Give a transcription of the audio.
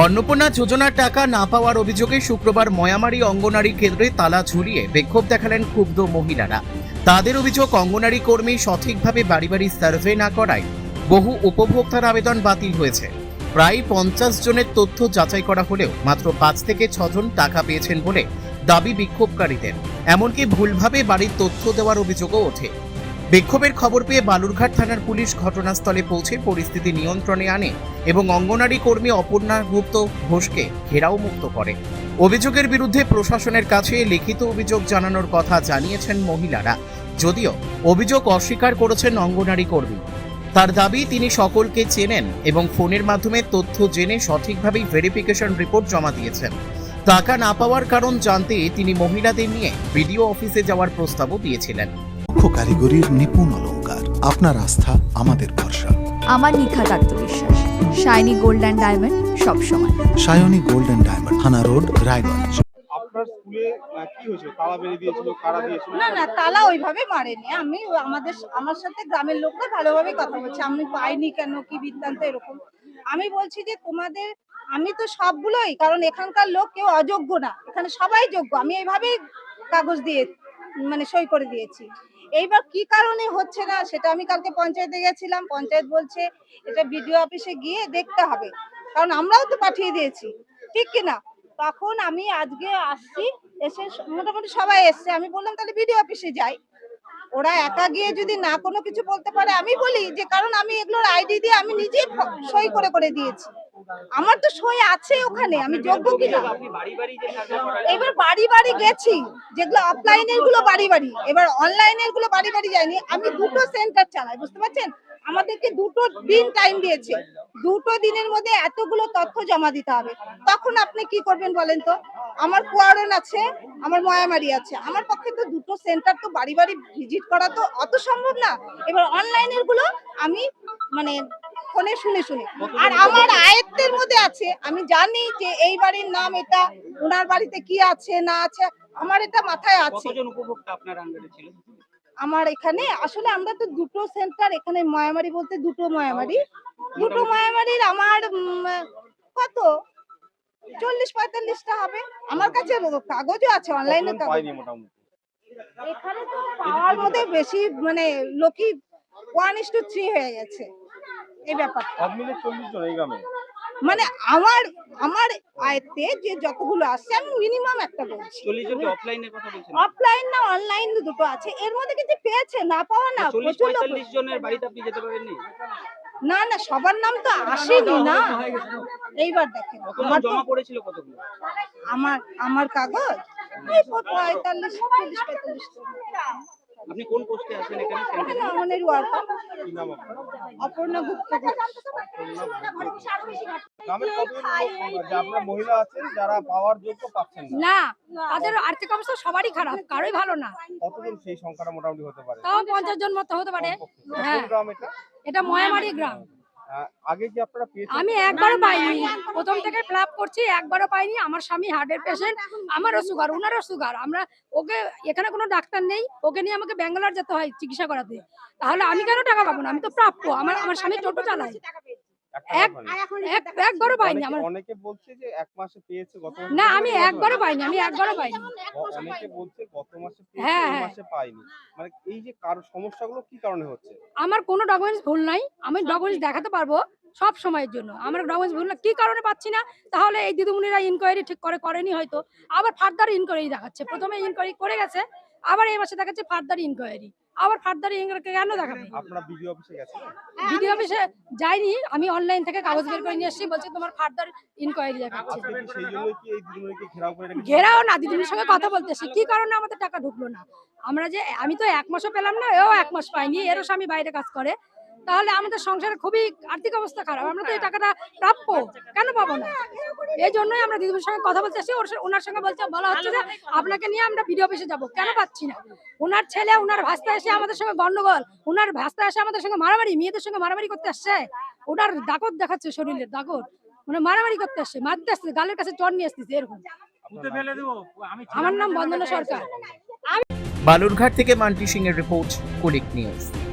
অন্নপূর্ণা যোজনার টাকা না পাওয়ার অভিযোগে শুক্রবার ময়ামারি অঙ্গনারী কেন্দ্রে তালা ঝুলিয়ে বিক্ষোভ দেখালেন ক্ষুব্ধ মহিলারা। তাদের অভিযোগ, অঙ্গনারী কর্মী সঠিকভাবে বাড়ি বাড়ি সার্ভে না করায় বহু উপভোক্তার আবেদন বাতিল হয়েছে। প্রায় 50 জনের তথ্য যাচাই করা হলেও মাত্র 5 থেকে 6 জন টাকা পেয়েছেন বলে দাবি বিক্ষোভকারীদের। এমনকি ভুলভাবে বাড়ির তথ্য দেওয়ার অভিযোগও ওঠে। বিক্ষোভের খবর পেয়ে বালুরঘাট থানার পুলিশ ঘটনাস্থলে পৌঁছে পরিস্থিতি নিয়ন্ত্রণে আনে এবং অঙ্গনারী কর্মী অপর্ণা গুপ্ত ঘোষকে ঘেরাও মুক্ত করে। অভিযোগের বিরুদ্ধে প্রশাসনের কাছে লিখিত অভিযোগ জানানোর কথা জানিয়েছেন মহিলারা, যদিও অভিযোগ অস্বীকার করেছেন অঙ্গনারী কর্মী। তার দাবি, তিনি সকলকে চেনেন এবং ফোনের মাধ্যমে তথ্য জেনে সঠিকভাবে ভেরিফিকেশন রিপোর্ট জমা দিয়েছেন। টাকা না পাওয়ার কারণ জানতে তিনি মহিলাদের নিয়ে বিডিও অফিসে যাওয়ার প্রস্তাবও দিয়েছিলেন। কারিগরির নিপুণ অলংকার, আপনার আস্থা আমাদের ভরসা। আমার নিখাত আত্মবিশ্বাস। শাইনি গোল্ড অ্যান্ড ডায়মন্ড সবসময়। সায়নী গোল্ড অ্যান্ড ডায়মন্ড, থানা রোড, রায়গঞ্জ। আপনার স্কুলে কি হয়েছিল? তালা মেরে দিয়েছিল? কারা দিয়েছিল? না তালা ওইভাবে মারেনি। আমি আমার সাথে গ্রামের লোকরা ভালোভাবে কথা বলছে। আমি পাইনি কেন, কি বৃত্তান্ত, এরকম। আমি বলছি যে তোমাদের, আমি তো সবগুলোই, কারণ এখানকার লোক কেউ অযোগ্য না, এখানে সবাই যোগ্য। আমি এইভাবেই কাগজ দিয়ে সই করে দিয়েছি। এইবার কি কারণে হচ্ছে না সেটা আমি কালকে পঞ্চায়েতে গেছিলাম। পঞ্চায়েত বলছে এটা বিডিও অফিসে গিয়ে দেখতে হবে, কারণ আমরাও তো পাঠিয়ে দিয়েছি, ঠিক কিনা। তখন আমি আজকে আসছি, এসে মোটামুটি সবাই এসছে। আমি বললাম তাহলে বিডিও অফিসে যাই। ওরা একা গিয়ে যদি না কোনো কিছু বলতে পারে, আমি বলি যে কারণ আমি এগুলোর আইডি দিয়ে আমি নিজে সই করে দিয়েছি, আমার তো সই আছে ওখানে, আমি যোগ্য কিনা। এবার বাড়ি বাড়ি গেছি, যেগুলো অফলাইনের গুলো বাড়ি বাড়ি, এবার অনলাইনের গুলো বাড়ি বাড়ি যায়নি। আমি দুটো সেন্টার চালাই, বুঝতে পারছেন। আমাদেরকে 2 দিন টাইম দিয়েছে, 2 দিনের মধ্যে এতগুলো তথ্য জমা দিতে হবে। তখন আপনি কি করবেন বলেন তো? আমার কোয়ারেন আছে, আমার ময়ামারি আছে, আমার পক্ষে তো 2 সেন্টার তো বাড়ি বাড়ি ভিজিট করা তো অত সম্ভব না। এবার অনলাইনের গুলো আমি ফোনে শুনে আর আমার আয়ত্তের মধ্যে আছে। আমি জানি যে এই বাড়ির নাম এটা, ওনার বাড়িতে কি আছে না আছে, আমার এটা মাথায় আছে। কতজন উপভোক্তা আপনার আন্ডারে ছিল? আমার এখানে আসলে আমরা তো 2 সেন্টার, এখানে ময়ামারি বলতে 2 ময়ামারির আমার কত 40-45টা হবে। আমার কাছে কাগজও আছে, অনলাইনে কাগজ। এখানে তো পাওয়ার মধ্যে বেশি লোকই 1:3 হয়ে গেছে এই ব্যাপার। সব মিলে 40 জন এই গ্রামে। আমার আয়ত্তে যে যতগুলো আসছে, আমি মিনিমাম একটা বলছি। 40 জন কি অফলাইনের কথা বলছেন? অফলাইন না অনলাইন দুটো আছে, এর মধ্যে কিছু পেয়েছে না পাওয়া না। 40-45 জনের বাড়িতে আপনি যেতে পারেননি? না সবার নাম তো আসেনি না। এইবার দেখেন আমার জমা পড়েছিল কতগুলো? আমার কাগজ এই 45-40-45। আপনি কোন পোস্টে আছেন এখানে সেন্টারে? আমাদের ওয়ার্কার কি নাম আপনার? অপর্ণা গুপ্ত। গ্রামের কতজন লোক যে আপনার মহিলা আছেন যারা পাওয়ার যোগ্য পাচ্ছেন না, তাদের আর্থিক অবস্থা সবারই খারাপ, কারোই ভালো না। কতজন সেই সংখ্যাটা মোটামুটি হতে পারে? তাও 50 জন মতো হতে পারে। হ্যাঁ, কোন গ্রাম এটা? এটা ময়ামারি গ্রাম। আগে কি আপনারা পেয়েছেন? আমি একবারও পাইনি, প্রথম থেকে ফ্ল্যাপ করছি, একবারও পাইনি। আমার স্বামী হার্টের পেশেন্ট, আমারও সুগার, ওনারও সুগার। আমরা ওকে, এখানে কোনো ডাক্তার নেই, ওকে নিয়ে আমাকে ব্যাঙ্গালোর যেতে হয় চিকিৎসা করাতে। তাহলে আমি কেন টাকা পাবো না? আমি তো প্রাপ্য। আমার স্বামী টোটো চালায়, একবারও পাইনি। অনেকে বলছে যে 1 মাসে পেয়েছে, গত মাসে না, আমি একবারও পাইনি। অনেকে বলছে গত মাসে পেয়েছে, হ্যাঁ, এই মাসে পাইনি। এই যে সমস্যাগুলো কি কারণে হচ্ছে? আমার কোনো ডকুমেন্টস ভুল নাই, আমি ডকুমেন্টস দেখাতে পারবো সব সময়ের জন্য। আমার ডকুমেন্টস ভুল না, কি কারণে পাচ্ছি না? তাহলে এই দিদিমণিরা ইনকোয়ারি ঠিক করেনি হয়তো, আবার ফার্দার ইনকোয়ারি দেখাচ্ছে। প্রথমে ইনকোয়ারি করে গেছে, আবার এই মাসে দেখাচ্ছে ফার্দার ইনকোয়ারি। আবার ফার্দার ইনকোয়ারি কেন দেখাবে? আপনারা বিডিও অফিসে গেছেন? বিডিও অফিসে যাইনি, আমি অনলাইন থেকে কাগজ বের করে নিয়ে এসেছি, বলছি তোমার ফার্দার ইনকোয়ারি দেখাচ্ছে। আজকে কি সেই জন্যই কি এই দিদিমণিকে ঘেরাও করে রেখেছেন? ঘেরাও না, দিদিমণির সঙ্গে কথা বলতেছি, কি কারণে আমাদের টাকা ঢুকলো না। আমি তো 1 মাসও পেলাম না, এও 1 মাস পাইনি। এরও স্বামী বাইরে কাজ করে, তাহলে আমাদের সংসারে খুবই আর্থিক অবস্থা খারাপ। আমরা তো এই টাকাটা প্রাপ্য, কেন পাবো না? এই জন্যই আমরা দিদিমণির সঙ্গে কথা বলতেছি। ওনার সঙ্গে বলা হচ্ছে যে আপনাকে নিয়ে আমরা বিডিও অফিসে যাবো। কেন পাচ্ছি না? ওনার ছেলে, ওনার ভাস্তা এসে আমাদের সঙ্গে গন্ডগোল, ওনার ভাস্তা এসে আমাদের সঙ্গে মারামারি, মেয়েদের সঙ্গে মারামারি করতে আসছে। ওনার দাগত দেখাচ্ছে, শরীরের দাগত, মারামারি করতে আসছে, মারতে আসছে, গালের কাছে চর নিয়ে আসতেছে, এরকম। আমার নাম বন্দনা সরকার। বালুরঘাট থেকে মান্টি সিং এর রিপোর্ট, কুলিক নিউজ।